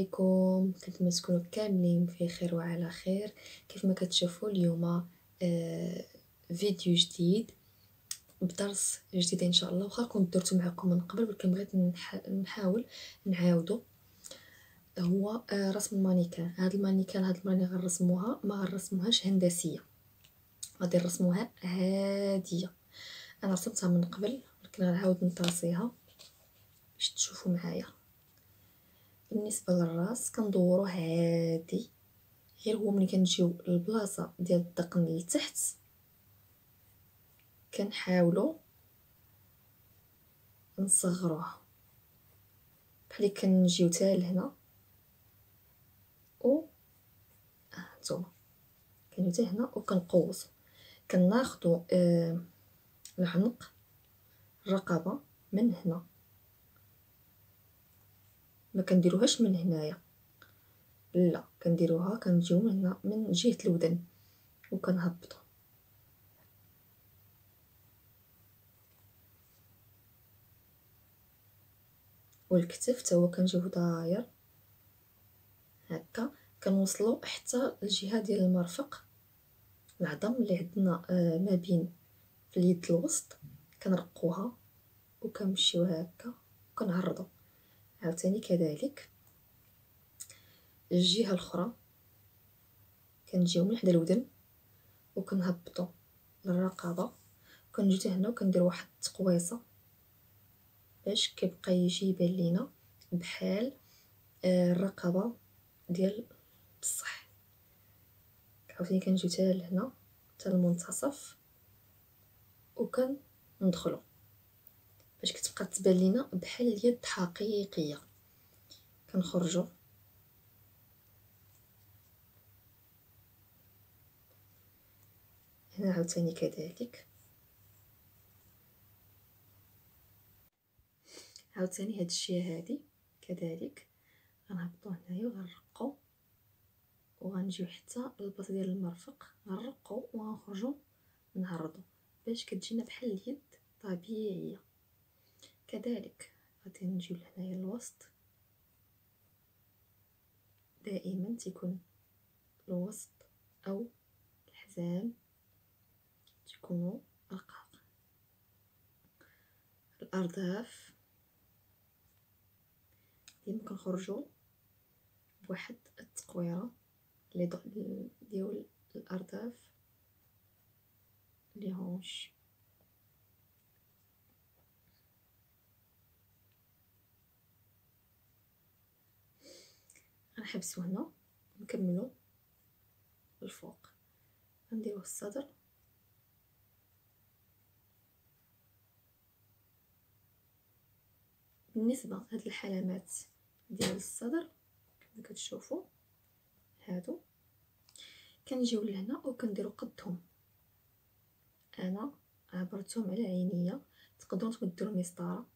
عليكم، كنتمنى تكونوا كاملين بخير خير وعلى خير. كيف ما كتشوفوا اليوم فيديو جديد بدرس جديد ان شاء الله. واخا كنت درته معكم من قبل ولكن بغيت نحاول نعاودو. هو رسم المانيكان. هاد المانيكان هاد المره غنرسموها، ما غنرسموهاش هندسيه، غادي نرسموها هاديه. انا رسمتها من قبل ولكن غنعاود نطاسيها باش تشوفوا معايا. بالنسبه للراس كندوروه عادي، غير هو ملي كنجيو للبلاصه ديال الدقن لتحت كنحاولوا نصغروه بحال كنجيو حتى لهنا و هانتوما كنجيو حتى هنا وكنقوسو. كناخدو العنق الرقبه من هنا، ما كنديروهاش من هنايا، لا كنديروها كنجيو من هنا من جهه الودن وكنهبطو. والكتف حتى هو كنجيو داير هكا، كنوصلوا حتى الجهه ديال المرفق، العظم اللي عندنا ما بين في اليد الوسط كنرقوها وكنمشيو هكا وكنعرضوا. عاوتاني كذلك الجهه الاخرى كنجيو من حدا الودن وكنهبطوا للرقبه، كنجيو حتى هنا وكندير واحد التقويصه باش كيبقى يجي يبان لينا بحال الرقبه ديال بصح. عاوتاني كنجيو حتى لهنا حتى المنتصف وكندخلوا باش كتبقى تبان لينا بحال اليد حقيقيه. كنخرجوا هنا عاوتاني كذلك، عاوتاني هاد الجهه هادي كذلك غنهبطوا هنايا وغنرقوا وغنجيو حتى البلاصه ديال المرفق، غنرقوا وغنخرجوا نعرضوا باش كتجينا بحال اليد طبيعيه. كذلك غادي نجيو لهنايا الوسط، دائما تيكون الوسط او الحزام تيكونوا رقاق. الارداف ديما كنخرجوا بواحد التقويره ديال الارداف لي هونش. غنحبسو هنا ونكملو الفوق. غنديرو الصدر، بالنسبه لهاد الحلامات ديال الصدر كما كتشوفوا هادو كنجيو لهنا وكنديرو قدهم. انا عبرتهم على عينيا، تقدروا نتوما ديروا مسطره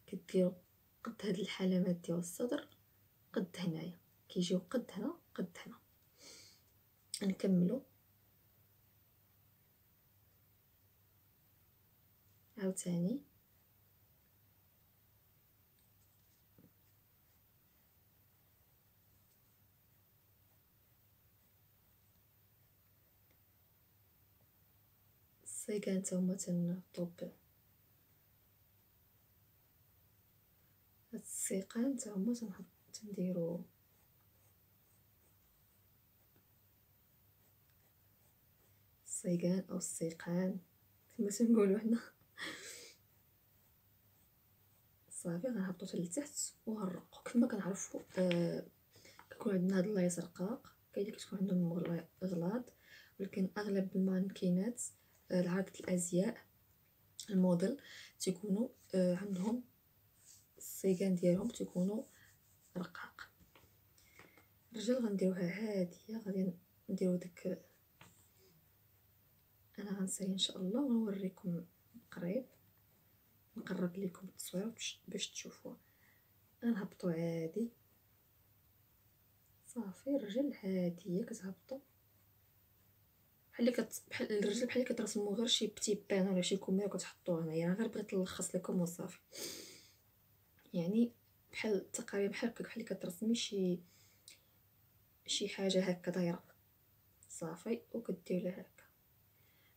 كديروا قد هاد الحلامات ديال الصدر قد هنايا، كيجيو قد هنا قد هنا. نكملوا عاوتاني الصيقان تا هما تنحطو هاد السيقان تا هما تنديرو الصيقان او السيقان كما تنقولوا حنا. صافي غنهبطو حتى لتحت وغنرقو كما كنعرفوا. كيكون عندنا هاد اللايص رقاق، كاين اللي كتكون عندهم غلاظ، ولكن اغلب المانكينات العارضة الازياء الموديل تيكونوا عندهم الصيقان ديالهم تيكونوا رقاق. الرجل غنديروها عاديه، غادي نديرو داك، انا غنسالي ان شاء الله ونوريكم قريب، نقرب لكم التصوير باش تشوفوها. غنهبطوا عادي صافي. الرجل عاديه كتهبطوا بحال الرجل بحال كترسموا غير شي بتي بان ولا شي كومير وكتحطوه هنايا. غير بغيت نلخص لكم وصافي. يعني بحال تقريبا بحال هكاك، بحال اللي كترسمي شي حاجه هكا دايره صافي وكدير لها هكا.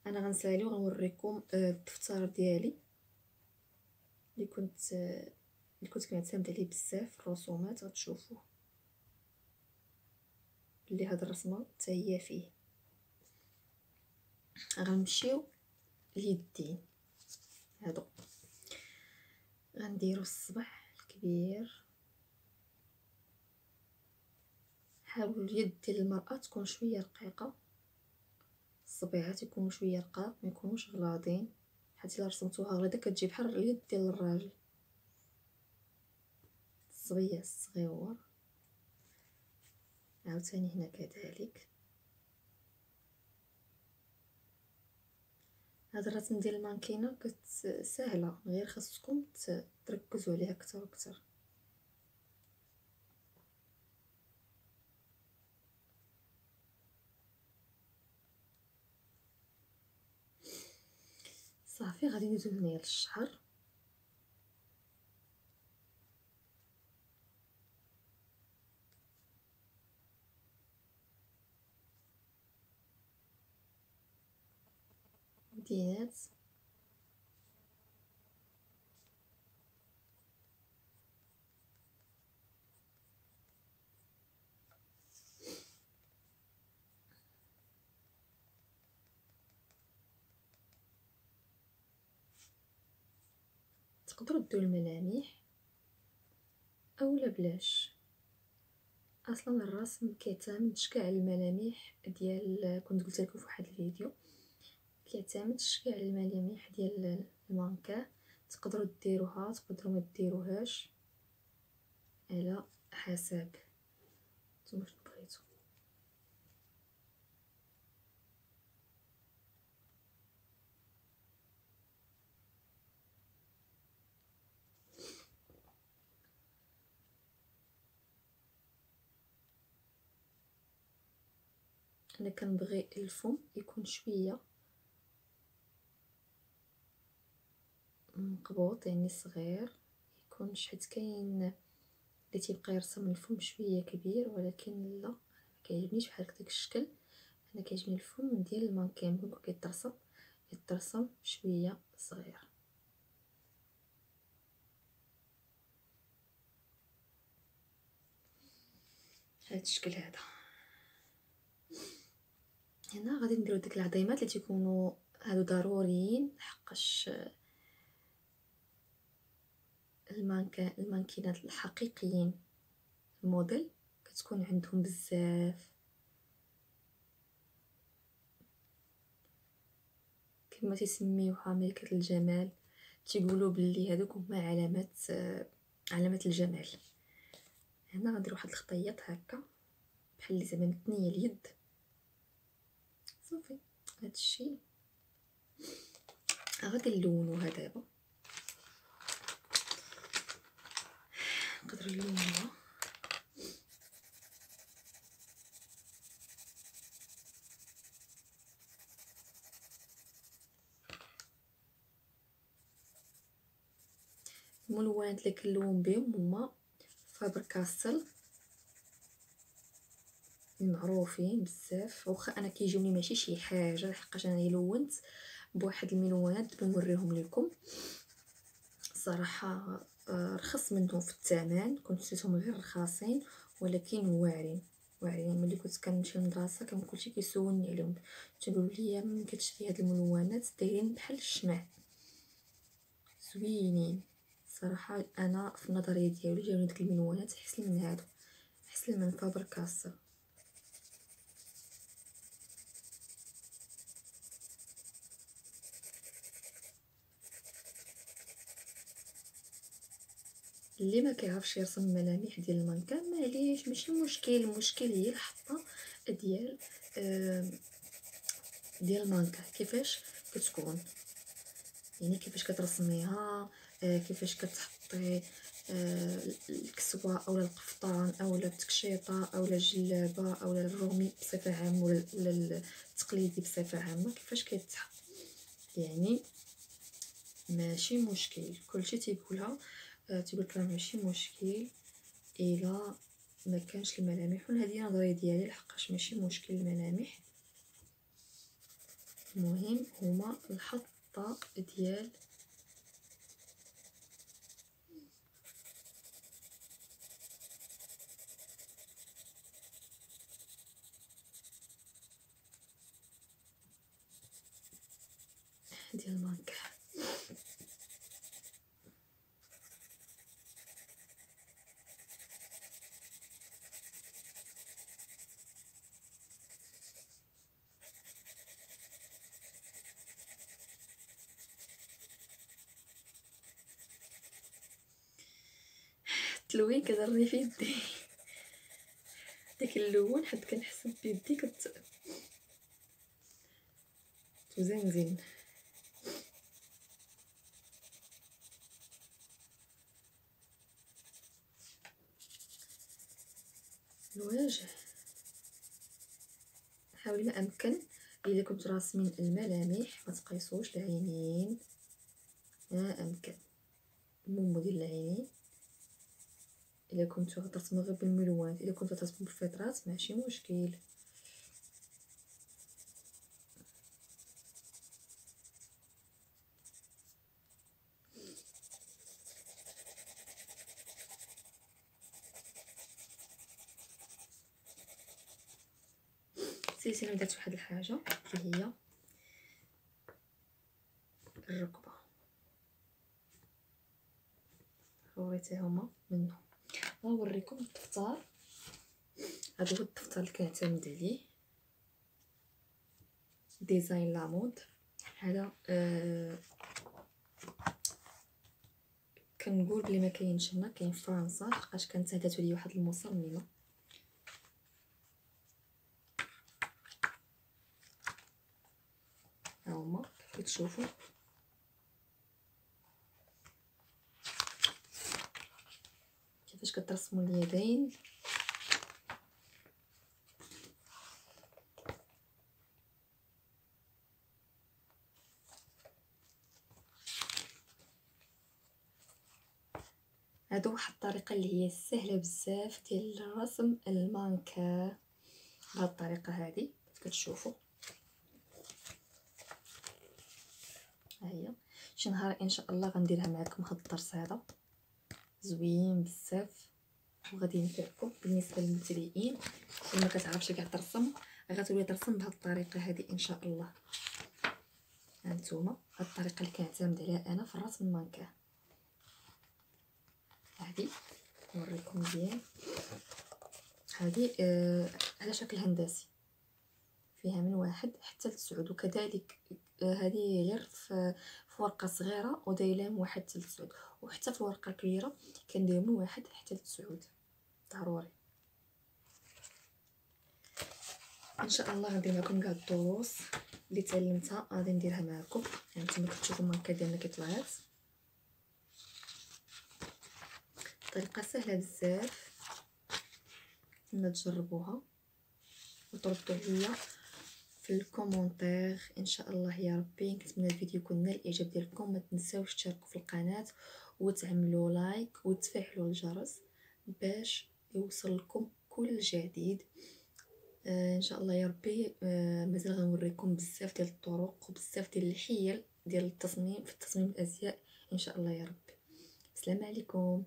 انا غنسالي وغنوريكم الدفتر ديالي اللي كنت كنعتمد عليه بزاف في الرسومات. غتشوفوه اللي هاد الرسمه حتى هي فيه. غنمشيو اليدين هادو، غنديرو الصبع الكبير. حاولوا اليد ديال المراه تكون شويه رقيقه، الصبيعات يكونوا شويه رقاق، ما يكونوش غلاضين، حيت الا رسمتوها غليظه كتجي بحال اليد ديال الراجل. الصبيه الصغيور عاوتاني هنا كذلك. هاد الرسم ديال المانكينه سهله، غير خاصكم تركزوا عليها اكثر واكثر. صافي غادي ندوزو هنايا للشعر. مدينات تقدروا ديروا الملامح اولا بلاش. اصلا الرسم كيعتمدش كاع على الملامح ديال، كنت قلت لكم في واحد الفيديو، كيعتمدش كاع على الملامح ديال المانكا. تقدروا ديروها تقدروا ما ديروهاش على حسب نتوما شنو بغيتو. انا كنبغي الفم يكون شويه مقبوط، يعني صغير يكونش، حيت كاين اللي تيبقى يرسم الفم شويه كبير، ولكن لا ما كيعجبنيش بحال هكاك الشكل. انا كيعجبني الفم ديال المانكين كون يترسم شويه صغير. هاد الشكل هذا. هنا غادي نديرو ديك العظيمات اللي تيكونوا هادو ضروريين، حقاش المانكينات الحقيقيين الموديل كتكون عندهم بزاف، كما تسميوها ملكة الجمال. تيقولوا باللي هذوك هما علامات الجمال. هنا غندير واحد الخطيط هكا بحال اللي زعما متنيه اليد صافي. هادشي غادي نلونوها دابا، نقدروا نلونوها. الملونات اللي كنلون بهم هما فابر كاستل المعروفين بزاف، واخا انا كيجيوني ماشي شي حاجه، حقاش انا لونت بواحد الملونات نوريهم لكم صراحه. رخص منهم في الثمن، كنت شريتهم غير رخاصين ولكن واعرين. ملي كنت كنمشي للمدرسه كان كلشي كيسولني عليهم، تيقولوا لي من كتشري هاد الملونات دايرين بحال الشمع، زوينين صراحه. انا في النظريه ديالي جاوني ديك الملونات احسن من هادو، احسن من فابر كاسل. اللي ما كيعرفش يرسم الملامح ديال المانكان معليش ماشي مشكل، المشكل هي الحطه ديال المانكا كيفاش كتكون، يعني كيفاش كترسميها، كيفاش كتحطي الكسوه اولا القفطان اولا التكشيطه اولا الجلابه اولا الرومي بصفه عامه ولا التقليدي بصفه عامه، كيفاش كيتحط. يعني ماشي مشكل كلشي تيقولها. تيقولك راه ماشي مشكل الا ما كانش الملامح، وهذه نظريه ديالي لحقاش ماشي مشكل الملامح. المهم هما الحطه ديال المانكا. التلوين كضرني في يدي داك اللون حيت كنحس بيدي توزنزن. الوجه حاولي ما امكن الا كنت راسمين الملامح ما تقيسوش العينين، ما امكن المومو ديال العينين الا كنتو غترسمو غير بالملونات، الا كنتو ترسمو بالفطرات ماشي مشكل. سيتي انا درت واحد الحاجه اللي هي الركبه، وريتيهما منهم. غنوريكم الدفتر، هذا هو الدفتر اللي كنعتمد عليه، ديزاين لامود. هذا كنقول بلي ما كاينش هنا، كاين في فرنسا لحقاش كانت هداتو لي واحد المصممه. ها هما كيف تشوفوا كيفاش كترسموا اليدين. هادو واحد الطريقه اللي هي سهله بزاف ديال رسم المانكا بهاد الطريقه هذه كيف كتشوفوا. ها هي شي نهار ان شاء الله غنديرها معكم هاد الدرس هذا زوين بزاف وغادي ينفعكم بالنسبه للمبتدئين. اللي ما كتعرفش كاع ترسم غتولي ترسم بهاد الطريقه هذه ان شاء الله. هانتوما هاد الطريقه اللي كنعتمد عليها انا في الرسم المانكا. هادي نوريكم مزيان، هادي على شكل هندسي فيها من 1 حتى ل9، وكذلك هذه غير في ورقه صغيره ودايره من 1 حتى ل9، وحتى في الورقه الكبيره كندير من 1 حتى ل9 ضروري. ان شاء الله غندير معكم كاع الدروس اللي تعلمتها غادي نديرها معكم. يعني نتوما كتشوفوا الماركه ديالنا كي طلعت، طريقه سهله بزاف، نتمنى تجربوها وتردوا عليا في الكومونتير ان شاء الله يا ربي. كنتمنى الفيديو يكون نال الاعجاب ديالكم، ما تنساوش تشاركوا في القناه وتعملوا لايك وتفعلوا الجرس باش يوصل لكم كل جديد. ان شاء الله يا ربي. مازال غنوريكم بزاف ديال الطرق وبزاف ديال الحيل ديال التصميم في تصميم الازياء ان شاء الله يا ربي. السلام عليكم.